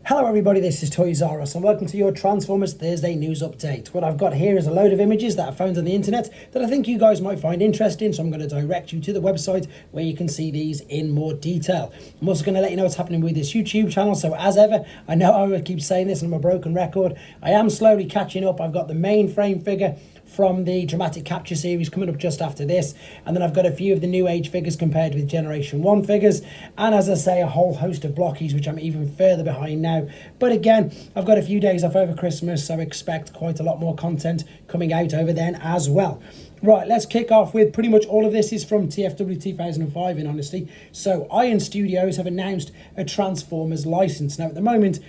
Hello everybody, this is Toys R Us and welcome to your Transformers Thursday news update. What I've got here is a load of images that I found on the internet that I think you guys might find interesting, so I'm going to direct you to the website where you can see these in more detail. I'm also going to let you know what's happening with this YouTube channel, so as ever, I know I will keep saying this and I'm a broken record. I am slowly catching up. I've got the mainframe figure from the Dramatic Capture series coming up just after this, and then I've got a few of the new age figures compared with Generation 1 figures, and as I say, a whole host of blockies which I'm even further behind now. But again, I've got a few days off over Christmas, so expect quite a lot more content coming out over then as well. Right, let's kick off with pretty much all of this is from TFW 2005 in honesty. So Iron Studios have announced a Transformers license. Now at the moment,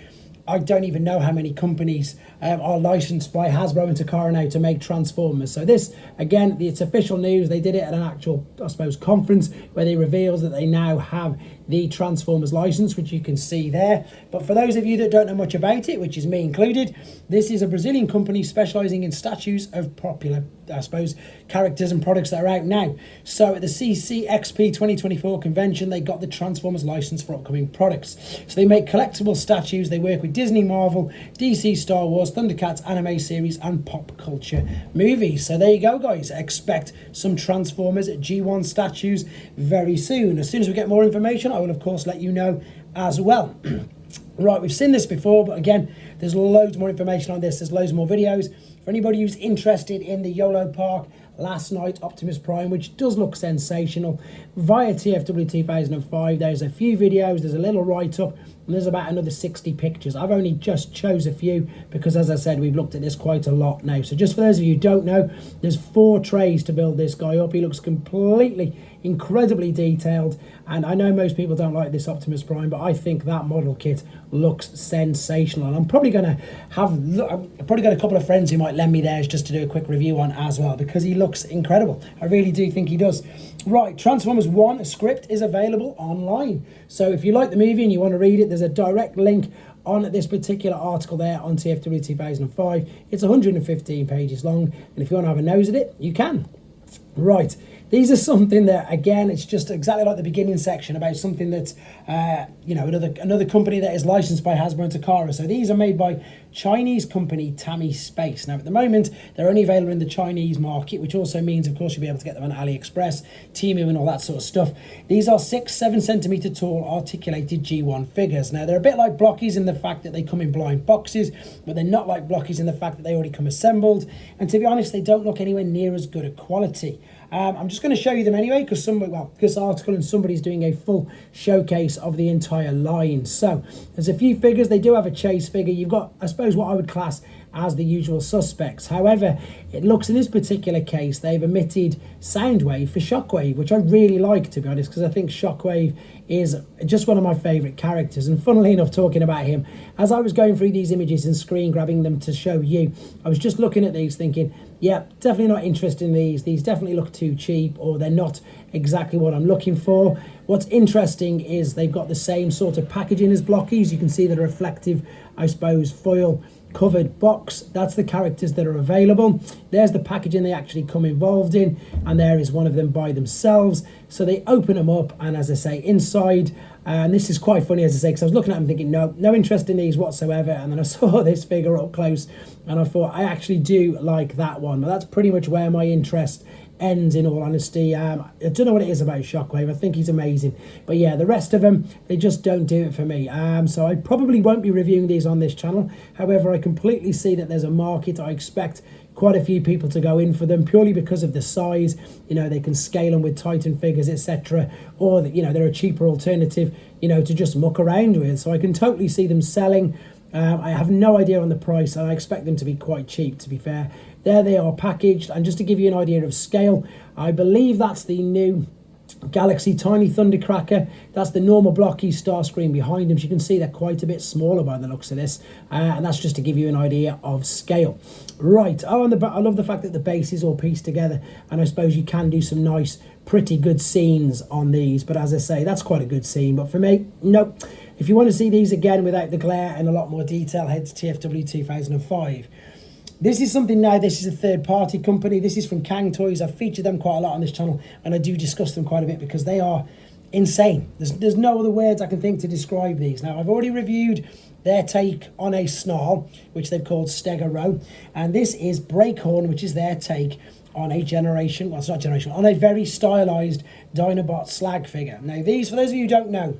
I don't even know how many companies are licensed by Hasbro and Takara now to make Transformers. So this, again, it's official news. They did it at an actual, I suppose, conference where they revealed that they now have the Transformers license, which you can see there. But for those of you that don't know much about it, which is me included, this is a Brazilian company specialising in statues of popular, I suppose, characters and products that are out now. So at the CCXP 2024 convention, they got the Transformers license for upcoming products. So they make collectible statues. They work with Disney, Marvel, DC, Star Wars, Thundercats, anime series, and pop culture movies. So there you go, guys. Expect some Transformers G1 statues very soon. As soon as we get more information, I will, of course, let you know as well. Right, we've seen this before, but again, there's loads more information on this. There's loads more videos. For anybody who's interested in the Yolopark last night Optimus Prime, which does look sensational, via TFW 2005, there's a few videos, there's a little write-up, and there's about another 60 pictures. I've only just chose a few because, as I said, we've looked at this quite a lot now. So just for those of you who don't know, there's 4 trays to build this guy up. He looks completely, incredibly detailed, and I know most people don't like this Optimus Prime, but I think that model kit looks sensational. And I've probably got a couple of friends who might lend me theirs just to do a quick review on as well, because he looks incredible. I really do think he does. Right, Transformers 1 script is available online. So if you like the movie and you want to read it, there's a direct link on this particular article there on TFW 2005. It's 115 pages long, and if you want to have a nose at it, you can. Right, these are something that, again, it's just exactly like the beginning section about something that's, you know, another company that is licensed by Hasbro and Takara. So these are made by Chinese company Tammy Space. Now, at the moment, they're only available in the Chinese market, which also means, of course, you'll be able to get them on AliExpress, Temu, and all that sort of stuff. These are 6-7 centimetre tall articulated G1 figures. Now, they're a bit like blockies in the fact that they come in blind boxes, but they're not like blockies in the fact that they already come assembled. And to be honest, they don't look anywhere near as good a quality. I'm just going to show you them anyway, because this article and somebody's doing a full showcase of the entire line. So there's a few figures. They do have a chase figure. You've got, I suppose, what I would class as the usual suspects. However, it looks in this particular case they've omitted Soundwave for Shockwave, which I really like, to be honest, because I think Shockwave is just one of my favourite characters. And funnily enough, talking about him, as I was going through these images and screen grabbing them to show you, I was just looking at these thinking, yeah, definitely not interested in these. These definitely look too cheap, or they're not exactly what I'm looking for. What's interesting is they've got the same sort of packaging as blockies. You can see the reflective, I suppose, foil covered box. That's the characters that are available. There's the packaging they actually come involved in, and there is one of them by themselves. So they open them up, and as I say, inside, and this is quite funny, as I say, because I was looking at them thinking, no interest in these whatsoever, and then I saw this figure up close and I thought, I actually do like that one. But that's pretty much where my interest ends, in all honesty. I don't know what it is about Shockwave. I think he's amazing, but yeah, the rest of them, they just don't do it for me. So I probably won't be reviewing these on this channel. However, I completely see that there's a market. I expect quite a few people to go in for them purely because of the size. You know, they can scale them with Titan figures, etc., or you know, they're a cheaper alternative, you know, to just muck around with. So I can totally see them selling. I have no idea on the price, and I expect them to be quite cheap, to be fair. There they are packaged, and just to give you an idea of scale, I believe that's the new Galaxy Tiny Thundercracker. That's the normal blocky Starscream behind them. So you can see they're quite a bit smaller by the looks of this, and that's just to give you an idea of scale. Right, I love the fact that the base is all pieced together, and I suppose you can do some nice, pretty good scenes on these. But as I say, that's quite a good scene. But for me, no. If you want to see these again without the glare and a lot more detail, head to TFW 2005. This is something now, this is a third-party company. This is from Cang Toys. I've featured them quite a lot on this channel, and I do discuss them quite a bit because they are insane. There's no other words I can think to describe these. Now, I've already reviewed their take on a snarl, which they've called Stegaro. And this is Breakhorn, which is their take on a generation, well, it's not generation, on a very stylized Dinobot slag figure. Now these, for those of you who don't know,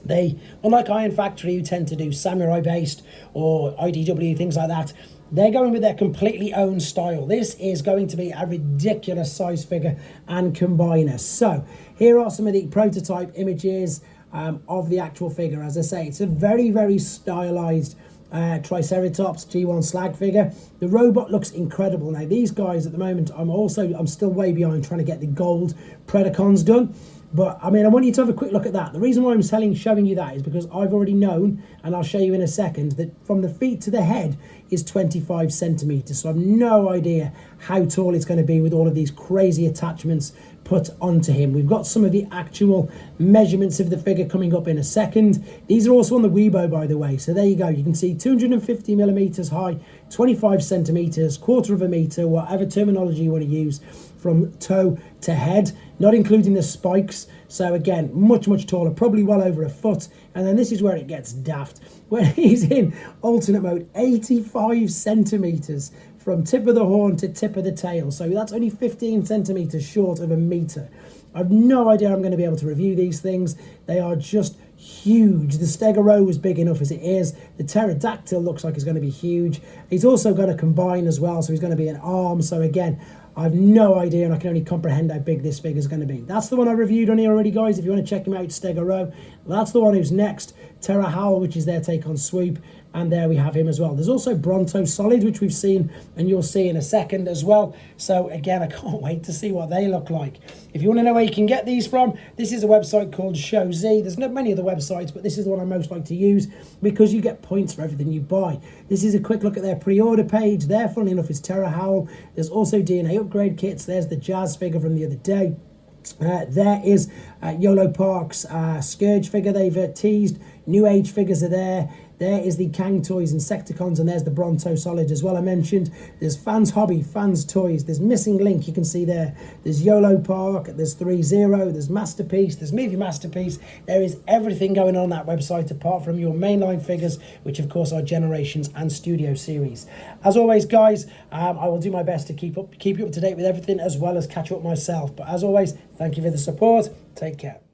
they, unlike Iron Factory, who tend to do samurai based or IDW, things like that, they're going with their completely own style. This is going to be a ridiculous size figure and combiner. So here are some of the prototype images of the actual figure. As I say, it's a very, very stylized Triceratops G1 slag figure. The robot looks incredible. Now these guys at the moment, I'm still way behind trying to get the gold Predacons done. But I mean, I want you to have a quick look at that. The reason why I'm showing you that is because I've already known, and I'll show you in a second, that from the feet to the head is 25 centimeters. So I've no idea how tall it's going to be with all of these crazy attachments put onto him. We've got some of the actual measurements of the figure coming up in a second. These are also on the Weibo, by the way. So there you go. You can see 250 millimeters high, 25 centimeters, quarter of a meter, whatever terminology you want to use, from toe to head, not including the spikes. So again, much, much taller, probably well over a foot. And then this is where it gets daft. When he's in alternate mode, 85 centimeters from tip of the horn to tip of the tail. So that's only 15 centimeters short of a meter. I've no idea I'm going to be able to review these things. They are just huge. The Stegaro was big enough as it is. The Pterodactyl looks like it's going to be huge. He's also got a combine as well, so he's going to be an arm. So again, I have no idea, and I can only comprehend how big this figure is going to be. That's the one I reviewed on here already, guys. If you want to check him out, Stegaro. That's the one who's next. Terra Howl, which is their take on Swoop. And there we have him as well. There's also Bronto Solid, which we've seen, and you'll see in a second as well. So again, I can't wait to see what they look like. If you want to know where you can get these from, this is a website called showz. There's not many other websites, but this is the one I most like to use because you get points for everything you buy. This is a quick look at their pre-order page. There, funnily enough, is Terra Howl. There's also DNA upgrade kits. There's the Jazz figure from the other day. There is Yolopark's Scourge figure they've teased. New Age figures are there. There is the Cang Toys Insecticons, and there's the Bronto Solid as well I mentioned. There's Fans Hobby, Fans Toys. There's Missing Link, you can see there. There's Yolopark, there's 3-0, there's Masterpiece, there's Movie Masterpiece. There is everything going on that website apart from your mainline figures, which of course are Generations and Studio Series. As always, guys, I will do my best to keep you up to date with everything as well as catch up myself. But as always, thank you for the support. Take care.